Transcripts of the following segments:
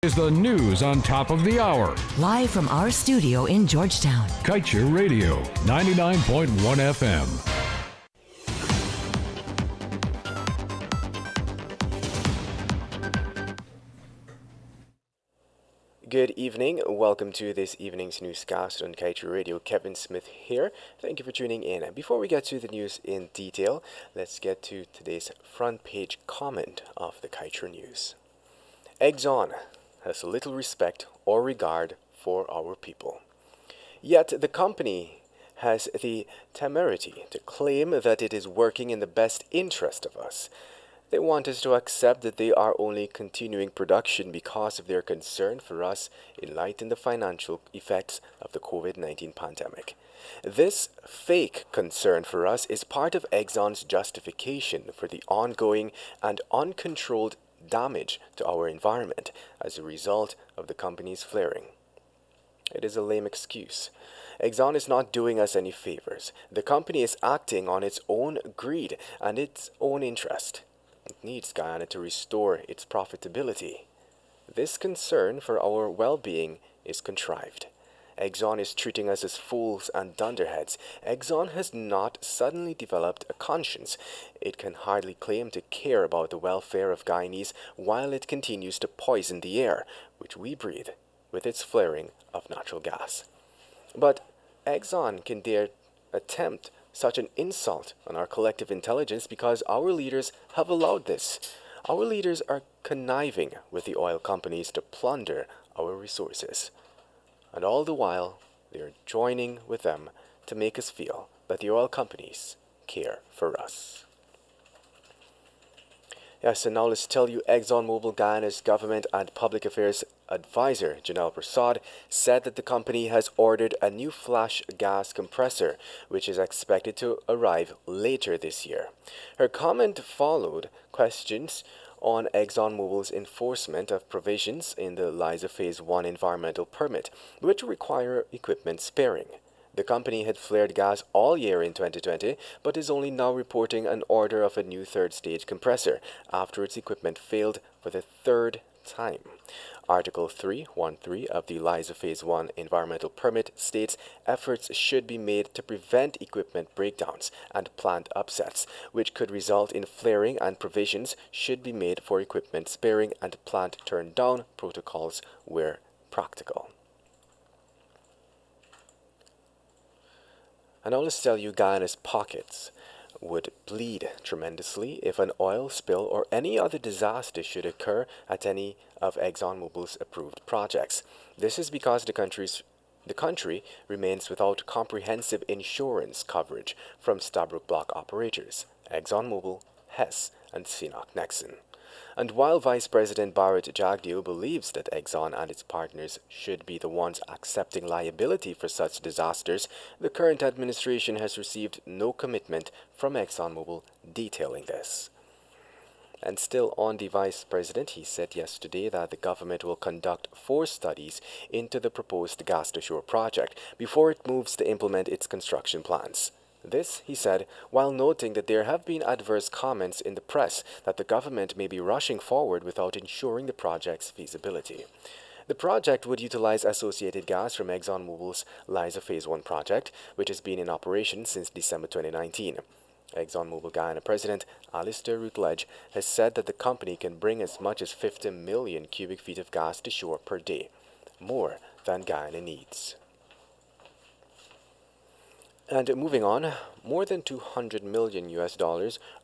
Is the news on top of the hour. Live from our studio in Georgetown. Kaieteur Radio, 99.1 FM. Good evening. Welcome to this evening's newscast on Kaieteur Radio. Kevin Smith here. Thank you for tuning in. Before we get to the news in detail, let's get to today's front page comment of the Kaieteur News. Exxon has little respect or regard for our people. Yet the company has the temerity to claim that it is working in the best interest of us. They want us to accept that they are only continuing production because of their concern for us in light of the financial effects of the COVID-19 pandemic. This fake concern for us is part of Exxon's justification for the ongoing and uncontrolled damage to our environment as a result of the company's flaring. It is a lame excuse. Exxon is not doing us any favors. The company is acting on its own greed and its own interest. It needs Guyana to restore its profitability. This concern for our well-being is contrived. Exxon is treating us as fools and dunderheads. Exxon has not suddenly developed a conscience. It can hardly claim to care about the welfare of Guyanese while it continues to poison the air, which we breathe, with its flaring of natural gas. But Exxon can dare attempt such an insult on our collective intelligence because our leaders have allowed this. Our leaders are conniving with the oil companies to plunder our resources. And all the while, they are joining with them to make us feel that the oil companies care for us. Yes, and now let's tell you, ExxonMobil Guyana's government and public affairs advisor, Janelle Prasad, said that the company has ordered a new flash gas compressor, which is expected to arrive later this year. Her comment followed questions on ExxonMobil's enforcement of provisions in the Liza Phase 1 environmental permit, which require equipment sparing. The company had flared gas all year in 2020, but is only now reporting an order of a new third-stage compressor after its equipment failed for the third time. Article 313 of the Liza Phase 1 environmental permit states efforts should be made to prevent equipment breakdowns and plant upsets, which could result in flaring, and provisions should be made for equipment sparing and plant turn-down protocols where practical. And now let's tell you, Guyana's pockets would bleed tremendously if an oil spill or any other disaster should occur at any of ExxonMobil's approved projects. This is because the country remains without comprehensive insurance coverage from Stabroek Block operators, ExxonMobil, Hess, and Sinok Nexen. And while Vice President Bharat Jagdeo believes that Exxon and its partners should be the ones accepting liability for such disasters, the current administration has received no commitment from ExxonMobil detailing this. And still on the Vice President, he said yesterday that the government will conduct 4 studies into the proposed gas-to-shore project before it moves to implement its construction plans. This, he said, while noting that there have been adverse comments in the press that the government may be rushing forward without ensuring the project's feasibility. The project would utilize associated gas from ExxonMobil's Liza Phase 1 project, which has been in operation since December 2019. ExxonMobil Guyana President Alistair Routledge has said that the company can bring as much as 50 million cubic feet of gas to shore per day, more than Guyana needs. And moving on, more than $200 million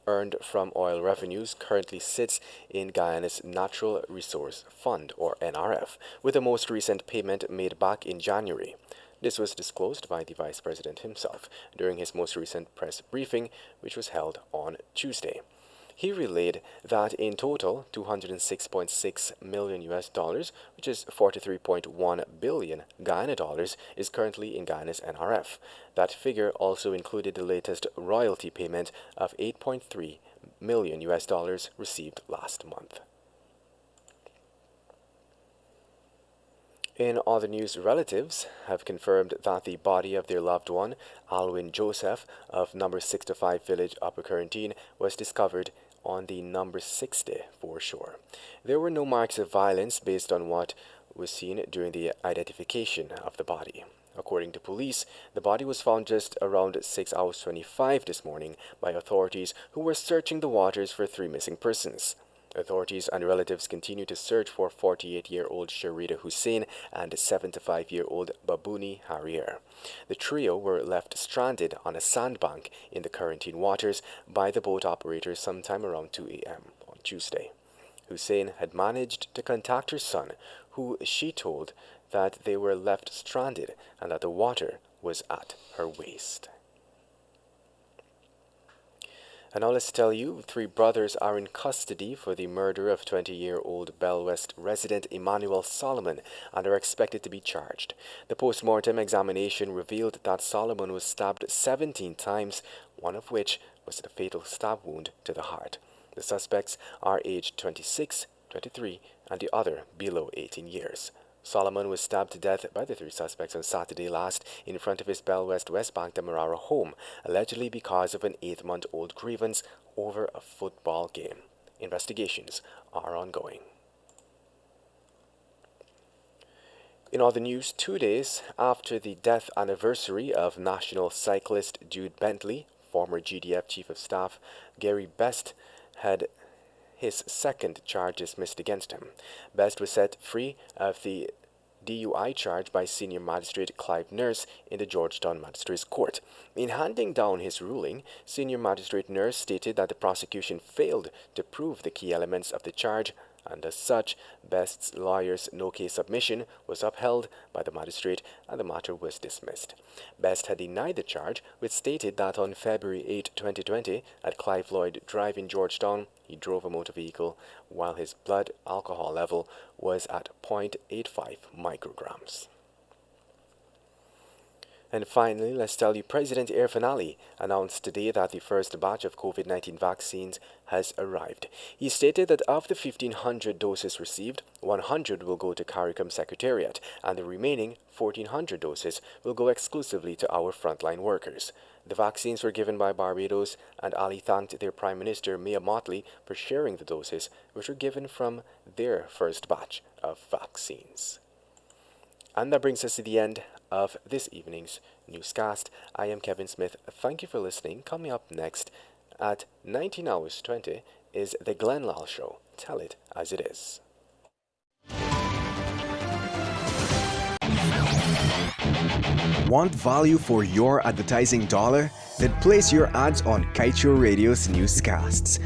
earned from oil revenues currently sits in Guyana's Natural Resource Fund, or NRF, with the most recent payment made back in January. This was disclosed by the Vice President himself during his most recent press briefing, which was held on Tuesday. He relayed that in total, $206.6 million, which is 43.1 billion Guyana dollars, is currently in Guyana's NRF. That figure also included the latest royalty payment of $8.3 million received last month. In other news, relatives have confirmed that the body of their loved one, Alwyn Joseph, of number 65 Village, Upper Quarantine, was discovered on the number 60 foreshore. There were no marks of violence based on what was seen during the identification of the body. According to police, the body was found just around 6 hours 25 this morning by authorities who were searching the waters for 3 missing persons. Authorities and relatives continue to search for 48-year-old Sharida Hussein and 75-year-old Babuni Harrier. The trio were left stranded on a sandbank in the Quarantine waters by the boat operators sometime around 2 a.m. on Tuesday. Hussein had managed to contact her son, who she told that they were left stranded and that the water was at her waist. And now let's tell you, 3 brothers are in custody for the murder of 20-year-old Bell West resident Emmanuel Solomon and are expected to be charged. The post-mortem examination revealed that Solomon was stabbed 17 times, one of which was the fatal stab wound to the heart. The suspects are aged 26, 23, and the other below 18 years. Solomon was stabbed to death by the 3 suspects on Saturday last in front of his Bell West West Bank Demerara home, allegedly because of an 8-month-old grievance over a football game. Investigations are ongoing. In other news, 2 days after the death anniversary of national cyclist Jude Bentley, former GDF Chief of Staff Gary Best had his second charge dismissed against him. Best was set free of the DUI charge by Senior Magistrate Clive Nurse in the Georgetown Magistrates Court. In handing down his ruling, Senior Magistrate Nurse stated that the prosecution failed to prove the key elements of the charge, and as such, Best's lawyer's no-case submission was upheld by the magistrate and the matter was dismissed. Best had denied the charge, which stated that on February 8, 2020, at Clive Lloyd Drive in Georgetown, he drove a motor vehicle while his blood alcohol level was at 0.85 micrograms. And finally, let's tell you, President Irfan Ali announced today that the first batch of COVID-19 vaccines has arrived. He stated that of the 1,500 doses received, 100 will go to CARICOM Secretariat, and the remaining 1,400 doses will go exclusively to our frontline workers. The vaccines were given by Barbados, and Ali thanked their Prime Minister, Mia Mottley, for sharing the doses, which were given from their first batch of vaccines. And that brings us to the end of this evening's newscast. I am Kevin Smith. Thank you for listening. Coming up next at 19 hours 20 is The Glenn Lal Show. Tell it as it is. Want value for your advertising dollar? Then place your ads on Kaieteur Radio's newscasts.